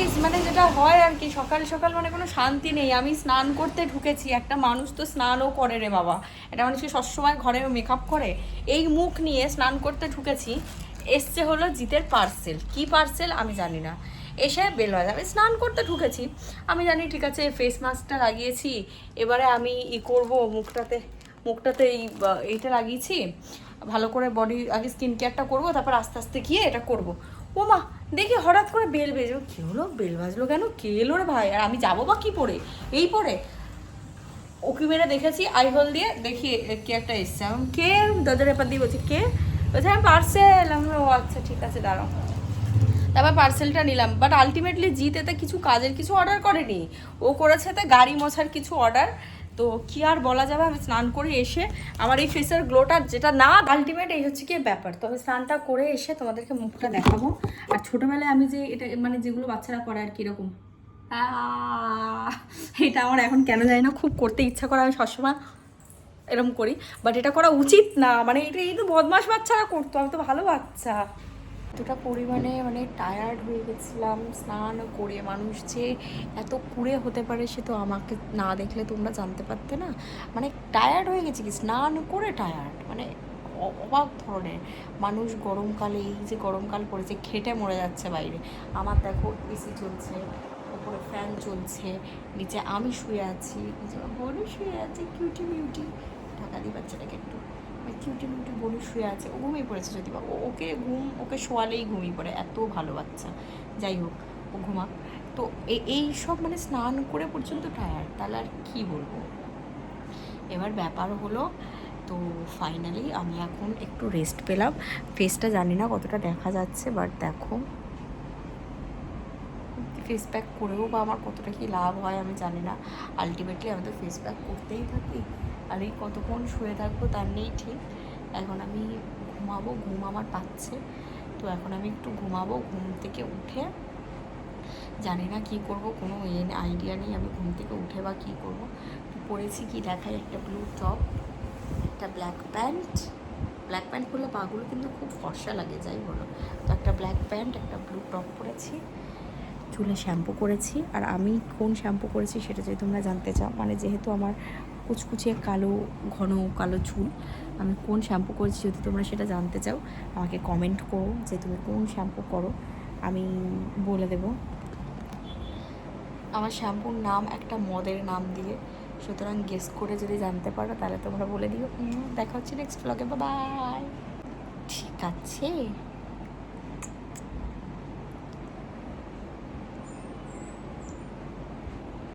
Guys মানে যেটা হয় আর কি, সকাল সকাল মানে কোনো শান্তি নেই। আমি স্নান করতে ঢুকেছি, একটা মানুষ তো স্নানও করে রে বাবা, একটা মানুষ কি সবসময় ঘরে মেকআপ করে? এই মুখ নিয়ে স্নান করতে ঢুকেছি, এসছে হলো জিতের পার্সেল। কি পার্সেল আমি জানি না, এসে বেল বাজে। আমি স্নান করতে ঢুকেছি, আমি জানি ঠিক আছে ফেস মাস্কটা লাগিয়েছি, এবারে আমি করবো মুখটাতে এইটা লাগিয়েছি, ভালো করে বডি আগে স্কিন কেয়ারটা করবো, তারপর আস্তে আস্তে গিয়ে এটা করবো। ও মা, দেখি হঠাৎ করে বেল বেজে, কী হলো, বেল বাজলো কেন, কে এলো রে ভাই? আর আমি যাবো বা কী পরে, এই পরে ওকে মেরে দেখেছি আই হোল দিয়ে, দেখি কে একটা এসছে। আমি কে, দরজার ব্যাপার দিয়ে বলছি কে, বলছে আমি পার্সেল। আমি ও আচ্ছা ঠিক আছে দাঁড়াও, তারপর পার্সেলটা নিলাম। বাট আলটিমেটলি জিত এতে কিছু কাজের কিছু অর্ডার করেনি, ও করেছে তো গাড়ি মোছার কিছু অর্ডার। তো কি আর বলা যাবে, আমি স্নান করে এসে আমার এই ফেসের গ্লোটা যেটা না, আলটিমেট এই হচ্ছে কি ব্যাপার। তো আমি স্নানটা করে এসে তোমাদেরকে মুখটা দেখাবো। আর ছোটোবেলায় আমি যে এটা মানে যেগুলো বাচ্চারা করে আর কীরকম, এটা আমার এখন কেন জানি না খুব করতে ইচ্ছা করে, আমি সবসময় এরকম করি। বাট এটা করা উচিত না, মানে এটা এই তো বদমাস বাচ্চারা করতো, আমি তো ভালো বাচ্চা। এতটা পরিমাণে মানে টায়ার্ড হয়ে গেছিলাম স্নান করে। মানুষ যে এত কুঁড়ে হতে পারে সে তো আমাকে না দেখলে তোমরা জানতে পারতে না। মানে টায়ার্ড হয়ে গেছি কি, স্নান করে টায়ার্ড, মানে অবাক ধরনের মানুষ। গরমকালে এই যে গরমকাল পড়েছে, খেটে মরে যাচ্ছে বাইরে। আমার দেখো এসি চলছে, ওপরে ফ্যান চলছে, নিচে আমি শুয়ে আছি, বনু শুয়ে আছে কিউটি মিউটি। ঢাকা দিই বাচ্চাটাকে একটু, কিউটি মিউটি বনু শুয়ে আছে, ও ঘুমিয়ে পড়েছে যদি বা ওকে শোয়ালেই ঘুমিয়ে পড়ে, এত ভালো বাচ্চা। যাই হোক, ও ঘুমাক। তো এই সব মানে স্নান করে পর্যন্ত টায়ার্ড, তাহলে আর কী বলবো। এবার ব্যাপার হলো, তো ফাইনালি আমি এখন একটু রেস্ট পেলাম। ফেসটা জানি না কতটা দেখা যাচ্ছে, বাট দেখো ফেস প্যাক করেও বা আমার কতটা কি লাভ হয় আমি জানি না। আলটিমেটলি আমি তো ফেস প্যাক করতেই থাকি, আর এই কতক্ষণ শুয়ে থাকবো তার নেই ঠিক। এখন আমি ঘুমাবো, ঘুম আমার পাচ্ছে, তো এখন আমি একটু ঘুমাবো। ঘুম থেকে উঠে জানি না কি করব, কোনো আইডিয়া নেই আমি ঘুম থেকে উঠে বা কী করবো। পরেছি কি দেখাই, একটা ব্লু টপ, একটা ব্ল্যাক প্যান্ট পরলে পাগুলো কিন্তু খুব ফর্সা লাগে, যাই বলো। তো একটা ব্ল্যাক প্যান্ট, একটা ব্লু টপ পরেছি, চুলে শ্যাম্পু করেছি। আর আমি কোন শ্যাম্পু করেছি সেটা যদি তোমরা জানতে চাও, মানে যেহেতু আমার কুচকুচিয়ে কালো ঘন কালো চুল, আমি কোন শ্যাম্পু করেছি যদি তোমরা সেটা জানতে চাও আমাকে কমেন্ট করো যে তুমি কোন শ্যাম্পু করো, আমি বলে দেব। আমার শ্যাম্পুর নাম একটা মদের নাম দিয়ে, সুতরাং গেস করে যদি জানতে পারো তাহলে তোমরা বলে দিও। দেখা হচ্ছে নেক্সট ব্লগে, বাই। ঠিক আছে।